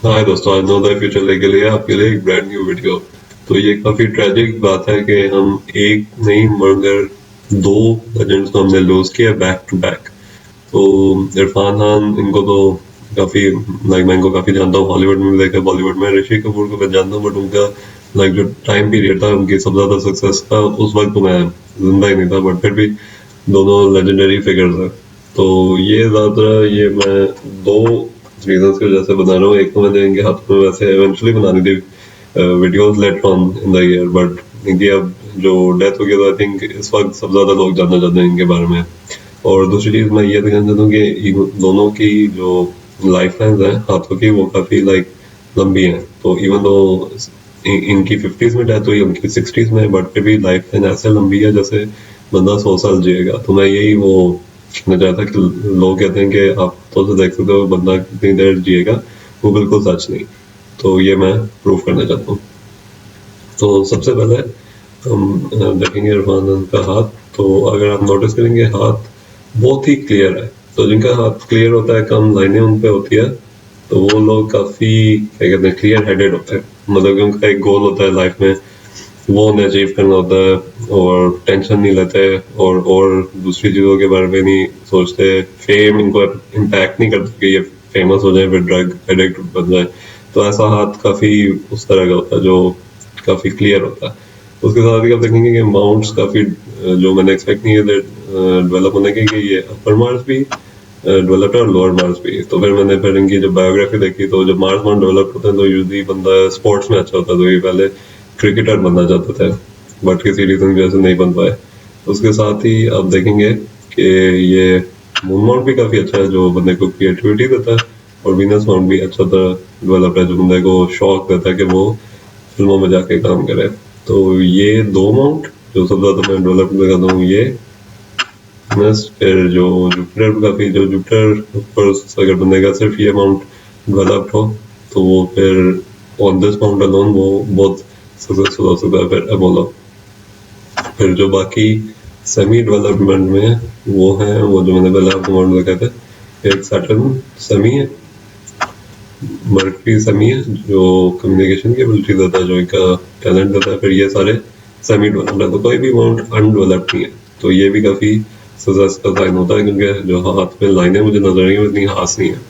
हाय दोस्तों, आज know the future लेके लिए आपके लिए एक ब्रांड न्यू वीडियो। तो ये काफी ट्रेजिक बात है कि हम एक नहीं मगर दो लेजेंड्स को हमने लूज किया बैक टू बैक। तो इरफान खान, इनको तो काफी लाइक मैं इनको काफी जानता हूँ, हॉलीवुड में भी देखा, बॉलीवुड में। ऋषि कपूर को मैं जानता हूँ, बट उनका लाइक जो टाइम पीरियड था उनकी सबसे ज्यादा सक्सेस का, उस वक्त तो मैं जिंदा ही नहीं था, बट फिर भी दोनों लेजेंडरी फिगर्स हैं। तो ये ज्यादा ये मैं दो रीजंस की वजह से बना रहा हूँ। एक तो मैंने इनके हाथ में वैसे एवेंचुअली बनानी थी videos later on in the year, but इनकी अब जो डेथ हो गई, तो आई थिंक इस वक्त सबसे ज्यादा लोग जानना चाहते हैं इनके बारे में। और दूसरी चीज मैं ये दिखाना चाहता हूँ कि दोनों की जो लाइफ लाइन्स हैं हाथों की, वो काफी लाइक लंबी हैं। तो इवन दो इनकी 50s में डेथ हुई, उनकी 60s में, बट फिर भी लाइफ लाइन ऐसे लंबी है जैसे बंदा 100 साल जिएगा। तो मैं यही वो कहना चाहता कि लोग कहते हैं कि आप तो देख सकते हो बंदा कितनी देर जिएगा, वो बिल्कुल सच नहीं। तो ये मैं प्रूव करना चाहता हूँ। तो सबसे पहले हम देखेंगे इरफान का हाथ। तो अगर आप नोटिस करेंगे, हाथ बहुत ही क्लियर है। तो जिनका हाथ क्लियर होता है, कम लाइनें उन पे होती है, तो वो लोग काफी क्या कहते हैं, क्लियर हेडेड होते हैं। मतलब कि उनका एक गोल होता है लाइफ में, वो उन्हें अचीव करना होता है, और टेंशन नहीं लेते, और दूसरी चीजों के बारे में नहीं सोचते। फेम इनको इम्पैक्ट नहीं करता कि ये फेमस हो जाए फिर ड्रग एडिक्ट बन जाए। तो ऐसा हाथ काफी उस तरह का होता है जो काफी क्लियर होता है। उसके साथ ही आप देखेंगे कि माउंट्स काफी जो मैंने एक्सपेक्ट नहीं किया डेवलप होने के, कि ये अपर मार्क्स भी डेवलप्ड है और लोअर मार्क्स भी। तो फिर मैंने फिर इनकी जब बायोग्राफी देखी, तो जब मार्क्स माउंट डेवलप होते हैं तो यूजली बंदा स्पोर्ट्स में अच्छा होता है। तो ये पहले क्रिकेटर बनना चाहते थे, बट किसी रीजन की वजह से नहीं बन पाए। उसके साथ ही आप देखेंगे कि ये मून माउंट भी काफी अच्छा है, जो बंदे को क्रिएटिविटी देता है। और वीनस माउंट भी अच्छा तरह डेवलप है, जो बंदे को शौक देता है कि वो फिल्मों में जाके काम करे। तो ये दो माउंट जो सबसे ज्यादा मैं डेवलप दिखाता हूँ, ये बस। फिर जो जुपिटर काफी, जो जुपिटर ऑफकोर्स अगर बंदे का सिर्फ ये माउंट डेवलप्ड हो, तो वो फिर ऑन दिस माउंट अलोन वो बहुत सक्सेसफुल हो सकता है। फिर अपोलो। फिर जो बाकी सेमी डेवलपमेंट में वो हैं, वो जो मैंने पहले आपको माउंट दिखाए थे, एक सैटर्न सेमी है, मर्करी सेमी है जो कम्युनिकेशन की एबिलिटी देता है, जो एक टैलेंट देता है। फिर ये सारे सेमी डेवलप्ड है, तो कोई भी माउंट अनडेवलप्ड नहीं है। तो ये भी काफी सक्सेस का साइन होता है, क्योंकि जो हाथ में लाइनें मुझे नजर आई, इतनी खास नहीं है।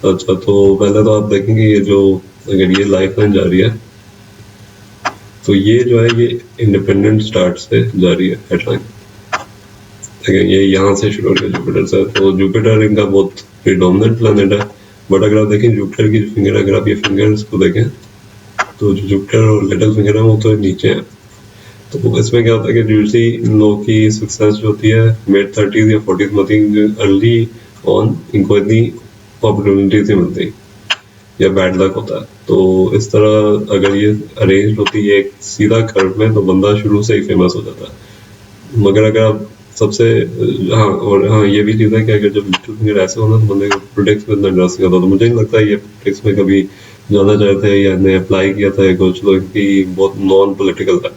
अच्छा, तो पहले तो आप देखेंगे ये जो, अगर ये लाइफ लाइन जा रही है, तो ये जो है ये इंडिपेंडेंट स्टार्ट से जा रही है हेडलाइन। ठीक है, ये यहाँ से शुरू हो रही है जुपिटर से। तो जुपिटर इनका बहुत प्रीडोमिनेंट प्लैनेट है। बट अगर आप देखें जुपिटर की फिंगर, अगर आप ये फिंगर्स को देखें, तो जो जुपिटर और लिटिल फिंगर है वो तो नीचे है। तो इसमें क्या होता है कि यूजली इन लोगों की सक्सेस जो होती है मिड 30s या 40s में होती है। अर्ली ऑन इनको इतनी अपॉर्चुनिटीज नहीं मिलती, या बैड लक होता है। तो इस तरह अगर ये अरेंज होती है एक सीधा कर्व में, तो बंदा शुरू से ही फेमस हो जाता है। मगर अगर आप सबसे, हाँ, और हाँ ये भी चीज़ है कि अगर जब लिटिल फिंगर ऐसे होना, तो बंदे को पॉलिटिक्स में इतना इंटरेस्ट नहीं होता। तो मुझे नहीं लगता ये पॉलिटिक्स में कभी जाना चाहते हैं, या ने अप्लाई किया था कुछ लोग की, बहुत नॉन पॉलिटिकल था,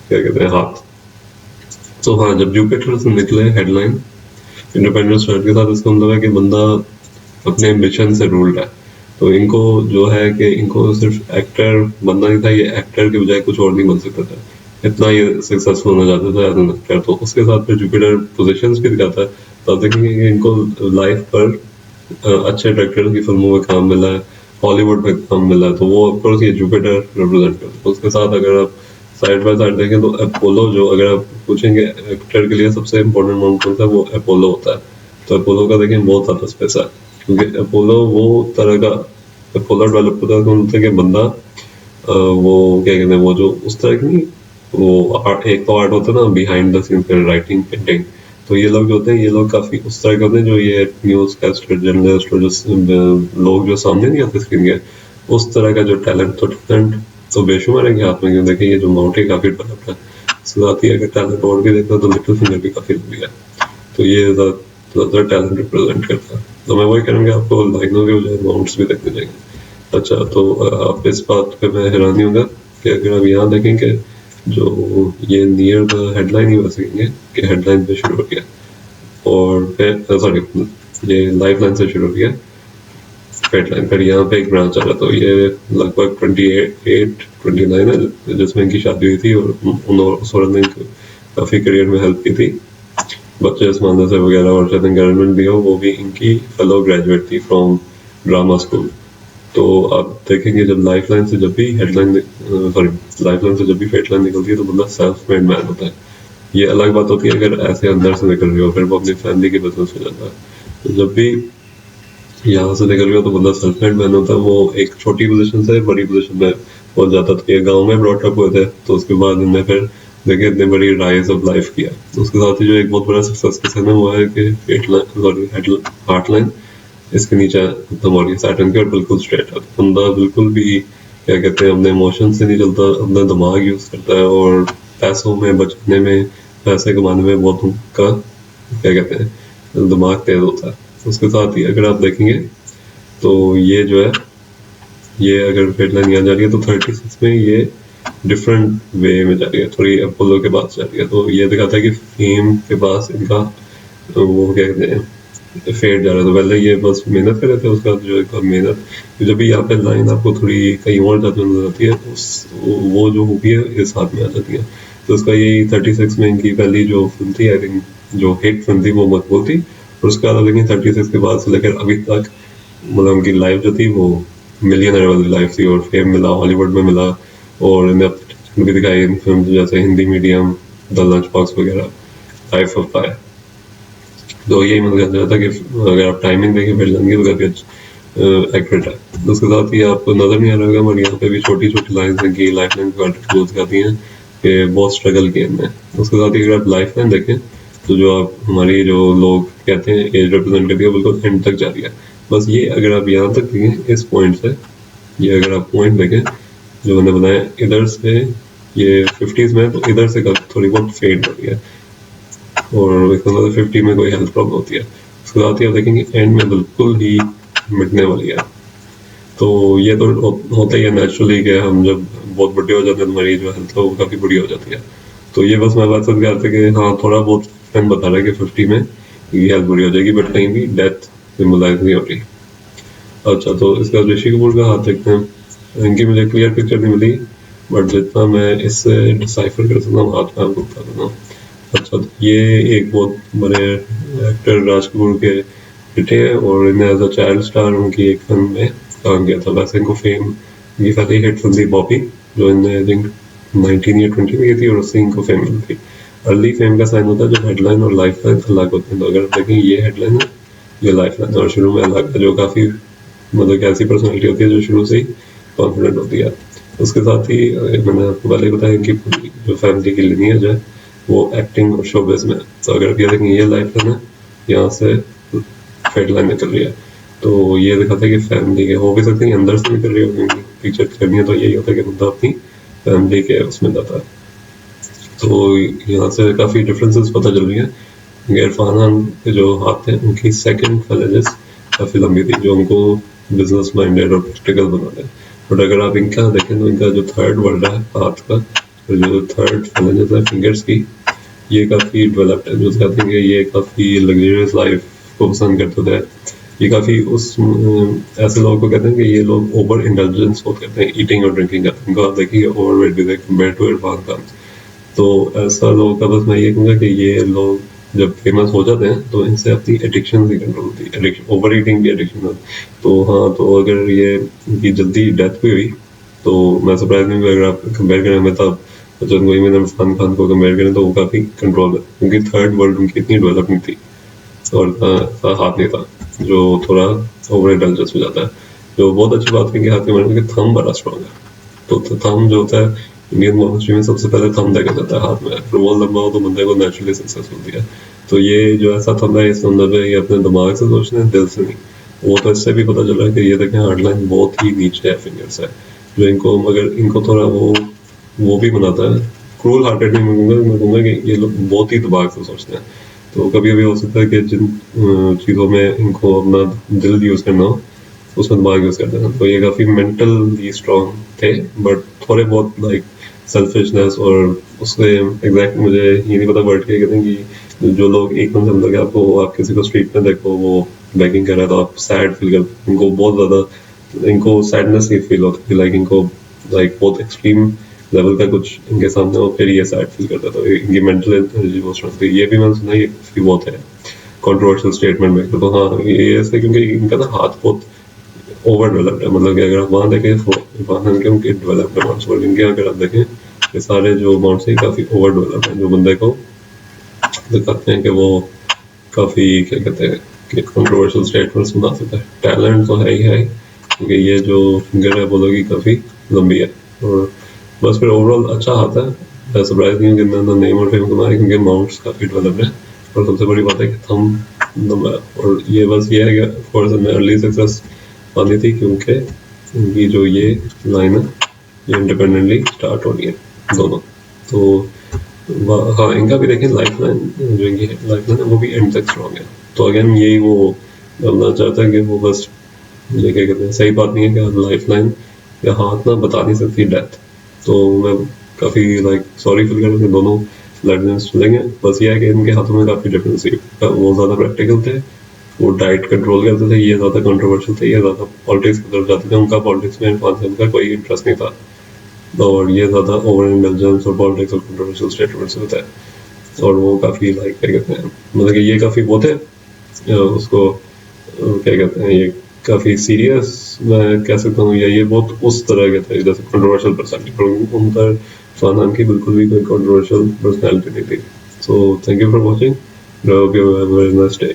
क्या कहते हैं, हाथ। तो हाँ, जब जुपिटर से निकले हेडलाइन इंडिपेंडेंस स्टार्ट के साथ, इसका मतलब है कि बंदा अपने मिशन से रूल्ड है। तो इनको जो है कि इनको सिर्फ एक्टर बनना नहीं था, ये एक्टर के बजाय कुछ और नहीं बन सकता था, इतना ये सक्सेसफुल होना चाहता था एज एन एक्टर। तो उसके साथ फिर जुपिटर पोजीशंस भी दिखाता है। तो आप देखेंगे कि इनको लाइफ पर अच्छे डायरेक्टर की फिल्मों में काम मिला है, हॉलीवुड में काम मिला है। तो वो ऑफकोर्स ये जुपिटर रिप्रेजेंट करता है। उसके साथ अगर आप साइड बाय साइड देखें, तो अपोलो, जो अगर आप पूछेंगे एक्टर के लिए सबसे इम्पोर्टेंट माउंट कौन सा है, वो अपोलो होता है। तो अपोलो का देखें बहुत ज्यादा स्पेस है, क्योंकि अपोलो वो तरह का, अपोलो डेवलप होता है कौन सा कि बंदा वो क्या कहते हैं, वो जो उस तरह की नहीं, वो आर्ट, एक तो आर्ट होता है ना behind the scenes, writing, painting. तो ये लोग जो होते हैं, ये लोग काफी उस तरह के होते हैं, जो ये न्यूज कास्टर, जर्नलिस्ट, और जो लोग जो सामने नहीं आते स्क्रीन के, उस तरह का जो टैलेंट, तो टैलेंट तो बेशुमार है कि हाथ में। क्यों देखिए, ये जो माउंट है काफी डेवलप्ड है। इसके साथ ही अगर टैलेंट और भी देखना, तो लिटिल फिंगर भी काफी लंबी है। तो ये ज्यादा टैलेंट रिप्रेजेंट करता है। तो मैं वही करूँगा, आपको लाइनों के बजाय माउंट्स भी देखने चाहिए। अच्छा, तो आप इस बात पे मैं हैरान ही होगा कि अगर आप यहाँ देखेंगे, जो ये नियर द हेडलाइन ही बसेंगे कि हेडलाइन पे शुरू हो गया, और फिर सॉरी, ये लाइफ लाइन से शुरू हो गया, फेट लाइन। फिर यहाँ पे एक ब्रांच आ रहा, तो ये लगभग 28-29 है जिसमें इनकी शादी हुई थी, और उन ने काफ़ी करियर में हेल्प की थी। बच्चे आसमानों से वगैरह, और शायद एनवायरमेंट भी हो, वो भी इनकी फेलो ग्रेजुएट थी फ्रॉम ड्रामा स्कूल। तो आप देखेंगे जब लाइफलाइन से जब भी हेडलाइन सॉरी लाइफलाइन से जब भी फेटलाइन निकलती है तो बंदा सेल्फ मेड मैन होता है। ये अलग बात होती है अगर ऐसे अंदर से निकल रही हो, फिर वो अपनी फैमिली के बिजनेस में जाता है। तो जब भी यहाँ से निकल रही हो तो बंदा सेल्फ मेड मैन होता है। वो एक छोटी पोजीशन से बड़ी पोजीशन में पहुंच जाता था। ये गाँव में ब्रॉट अप हुए थे, तो उसके बाद इनने फिर देखिए इतनी बड़ी राइज ऑफ लाइफ किया। तो उसके साथ ही जो एक बहुत बड़ा सक्सेस का साइन हुआ है कि हार्टलाइन इसके नीचे खत्म हो रही है सैटर्न की, और बिल्कुल स्ट्रेट है। बंदा बिल्कुल भी क्या कहते हैं अपने इमोशन से नहीं चलता, अपना दिमाग यूज करता है, और पैसों में बचने में, पैसे कमाने में बहुत उनका क्या कहते हैं दिमाग तेज होता है। उसके साथ ही अगर आप देखेंगे तो ये जो है, ये अगर फेटलाइन यहाँ जा रही है तो 36 में ये डिफरेंट वे में जा रही है, थोड़ी अपोलो के पास जा रही है। तो ये दिखाता है कि फेम के पास इनका वो क्या कहते हैं फेड जा रहा है। तो पहले ये बस मेहनत कर रहे थे, उसका जो एक मेहनत, जब भी यहाँ पे लाइन आपको थोड़ी कहीं और जाती नजर आती है, उस वो जो होगी है इस हाथ में आ जाती है। तो उसका यही 36 में इनकी पहली जो फिल्म थी, आई थिंक जो हिट फिल्म थी वो मकबूल थी। और उसके बाद लेकिन 36 के बाद से लेकर अभी तक मतलब उनकी लाइफ जो थी वो मिलियनर वाली लाइफ थी, और फेम मिला, हॉलीवुड में मिला, और इन्हें भी दिखाई इन फिल्म जैसे Hindi medium, the lunch box वगैरह, लाइफ ऑफ पाई। तो यही मतलब कहना चाहता कि अगर आप टाइमिंग देखें फिर लेंगे तो काफ़ी एक्यूरेट है। तो उसके साथ ही आपको नजर नहीं आ रहा होगा, मगर यहाँ पे भी छोटी छोटी लाइन्स हैं कि लाइफ लाइन को दिखाती हैं कि बहुत स्ट्रगल किया हमने। उसके साथ ही अगर आप लाइफ लाइन देखें तो जो आप हमारी जो लोग कहते हैं एज रिप्रेजेंट करती है बिल्कुल एंड तक जा रही है। बस ये अगर आप यहाँ तक देखें इस पॉइंट से, ये अगर आप पॉइंट देखें जो मैंने बनाया इधर से, ये 50s में, तो इधर से थोड़ी बहुत फेड हो रही है, और इसके बाद 50 में कोई हेल्थ प्रॉब्लम होती है। उसके साथ ही आप देखेंगे एंड में बिल्कुल ही मिटने वाली है। तो ये तो होता ही है नेचुरली कि हम जब बहुत बड़े हो जाते हैं हमारी जो हेल्थ है वो काफ़ी बुरी हो जाती है। तो ये बस मैं बात समझ गया था कि हाँ थोड़ा बहुत फ्रेंड बता रहा है कि 50 में ये हेल्थ बुरी हो जाएगी, बट कहीं भी डेथ सिम्बलाइज नहीं हो रही। अच्छा, तो इसका ऋषि कपूर का हाथ देखते हैं। इनकी मुझे क्लियर पिक्चर नहीं मिली, बट जितना मैं इससे डिसाइफर कर सकता हूँ हाथ में आपको बता देता हूँ। अच्छा, तो ये एक बहुत बड़े एक्टर राज कपूर के बेटे हैं, और इन्हें एज अ चाइल्ड स्टार उनकी एक फिल्म में काम किया था। वैसे इनको फेम की पहली हिट फिल्म थी बॉबी, जो इन्हें आई थिंक 19 या 20 में की थी, और उससे इनको फेम मिली थी। अर्ली फेम का साइन होता है जब हेडलाइन और लाइफ लाइन अलग होते हैं। तो अगर देखें ये हेडलाइन है, ये लाइफ लाइन, और शुरू में अलग है, जो काफ़ी मतलब एक ऐसी पर्सनैलिटी होती है जो शुरू से ही कॉन्फिडेंट होती है। उसके साथ ही मैंने आपको पहले बताया कि जो फैमिली की लिनियज है वो एक्टिंग और शोबिज़ में। तो अगर आप ये देखें ये लाइफ लाइन है, यहाँ से फेड लाइन निकल रही है, तो ये दिखाता है कि फैमिली के हो भी सकते हैं अंदर से निकल रही हो, क्योंकि पिक्चर करनी है तो यही होता है कि बंदा अपनी फैमिली के उसमें जाता है। तो यहाँ से काफ़ी डिफरेंसेस पता चल रही है। इरफान खान के जो हाथ हैं उनकी सेकंड फैलेजेस काफ़ी लंबी थी, जो उनको बिजनेस माइंडेड और प्रैक्टिकल बनाते हैं। बट अगर आप इनका देखें तो इनका जो थर्ड वर्ड है हाथ का, और जो थर्ड फैलेजेस है फिंगर्स की, ये काफ़ी डेवलप्ड है, जो कहते हैं कि ये काफ़ी लग्जरियस लाइफ को पसंद करते थे। ये काफ़ी उस ऐसे लोगों को कहते हैं कि ये लोग ओवर इंटेलिजेंस को कहते हैं, ईटिंग और ड्रिंकिंग करते हैं। इनको आप देखिए ओवर वेट भी देखें कम्पेयर टू इरफान खान। तो ऐसा लोगों का बस मैं ये कहूँगा कि ये लोग जब फेमस हो जाते हैं तो इनसे अपनी एडिक्शन भी कंट्रोल होती है। एडिक्शन, ओवर ईटिंग भी एडिक्शन होती है। तो हाँ, तो अगर ये इनकी जल्दी डेथ भी हुई तो मैं सरप्राइज नहीं हुआ। अगर आप कंपेयर करें अमिताभ बच्चन को, इरफान खान को कंपेयर करें तो वो काफ़ी कंट्रोल है, क्योंकि थर्ड वर्ल्ड उनकी इतनी डेवलप नहीं थी, और हाथ नहीं था जो थोड़ा ओवर इंटेलिजेंस हो जाता है। जो बहुत अच्छी बात है कि हाथ के मारने के थंब बड़ा स्ट्रॉन्ग है। तो थंब जो होता है इंडियन मॉनेस्ट्री में सबसे पहले थंब देखा जाता है हाथ में, फिर वो लंबा हो तो बंदे को नेचुरली सक्सेस मिलती है। तो ये जो ऐसा थंब है इस अंदर में ये अपने दिमाग से सोचते हैं, दिल से नहीं। वो तो इससे भी पता चल रहा है कि ये देखें हार्डलाइन बहुत ही नीचे है फिंगर्स है, जो इनको मगर इनको थोड़ा वो भी बनाता है क्रूल हार्टेड। नहीं मैं कहूँगा कि ये लोग बहुत ही दिमाग से सोचते हैं। तो कभी कभी हो सकता है कि जिन चीज़ों में इनको अपना दिल यूज़ करना हो उसमें दिमाग यूज़ करते हैं। तो ये काफ़ी मेंटली स्ट्रॉन्ग थे, बट थोड़े बहुत लाइक सेल्फिशनेस, और उससे एग्जैक्ट मुझे ये नहीं पता वर्ड क्या कहते हैं कि जो लोग एकदम से मतलब कि आपको आप किसी को स्ट्रीट में देखो वो बैगिंग कर रहा है तो आप सैड फील करते, इनको बहुत ज़्यादा इनको सैडनेस नहीं फील होती, लाइक इनको लाइक बहुत एक्सट्रीम लेवल का कुछ इनके सामने हो फिर ये सैड फील करता, तो इनकी मेंटल एनर्जी बहुत स्ट्रांग थी। ये भी मैंने सुना ये काफी बहुत है कंट्रोवर्शियल स्टेटमेंट में, तो हाँ ये ऐसे क्योंकि इनका ना हाथ बहुत ओवर डेवलप्ड है, मतलब कि अगर आप वहाँ देखें वहाँ के उनके डेवलप्ड अमाउंट्स, और इनके अगर आप देखें ये सारे जो अमाउंट्स हैं काफ़ी ओवर डेवलप्ड हैं, जो बंदे को दिखाते हैं कि वो काफ़ी क्या कहते हैं कि कंट्रोवर्शियल स्टेटमेंट्स बना सकता है। टैलेंट तो है ही है, क्योंकि ये जो फिंगर है बोलोगी काफ़ी लंबी है, और बस फिर ओवरऑल अच्छा आता है। मैं सरप्राइज नहीं हूँ कि मैं नेम और फेम कमाया, क्योंकि अमाउंट्स काफ़ी डेवलप्ड है, और सबसे बड़ी बात है कि थम लंबा है, और ये बस ये है कि ऑफकोर्स हमें अर्ली सक्सेस पानी थी, क्योंकि इनकी जो ये लाइन है ये इंडिपेंडेंटली स्टार्ट होनी है दोनों। तो हाँ इनका भी देखें लाइफ लाइन, जो इनकी लाइफ लाइन है वो भी एंड तक स्ट्रॉन्ग है। तो अगेन यही वो बोलना चाहता है कि वो बस ये क्या कहते हैं, सही बात नहीं है कि लाइफ लाइन या हाथ ना बता नहीं सकती डेथ। तो मैं काफ़ी लाइक सॉरी फील कर रहा हूँ दोनों लेजेंड्स चलेंगे, बस ये है कि इनके हाथों में काफ़ी डिफरेंस थी, वो ज़्यादा प्रैक्टिकल थे, वो डाइट कंट्रोल करते थे, ये ज़्यादा कंट्रोवर्शियल थे, ये ज़्यादा पॉलिटिक्स की तरफ जाते थे, उनका पॉलिटिक्स में इरफान खान का कोई इंटरेस्ट नहीं था, और ये ज़्यादा ओवर इंटेलिजेंस और पॉलिटिक्स और कंट्रोवर्शियल स्टेटमेंट्स होता है, और वो काफ़ी लाइक क्या कहते हैं, मतलब कि ये काफ़ी वो थे उसको क्या कहते हैं, ये काफ़ी सीरियस मैं कह सकता हूँ, या ये बहुत उस तरह के थे जैसे कंट्रोवर्शियल पर्सनैलिटी, पर उन पर इरफान खान की बिल्कुल भी कोई कंट्रोवर्शियल पर्सनैलिटी नहीं थी। So thank you for watching, very nice day.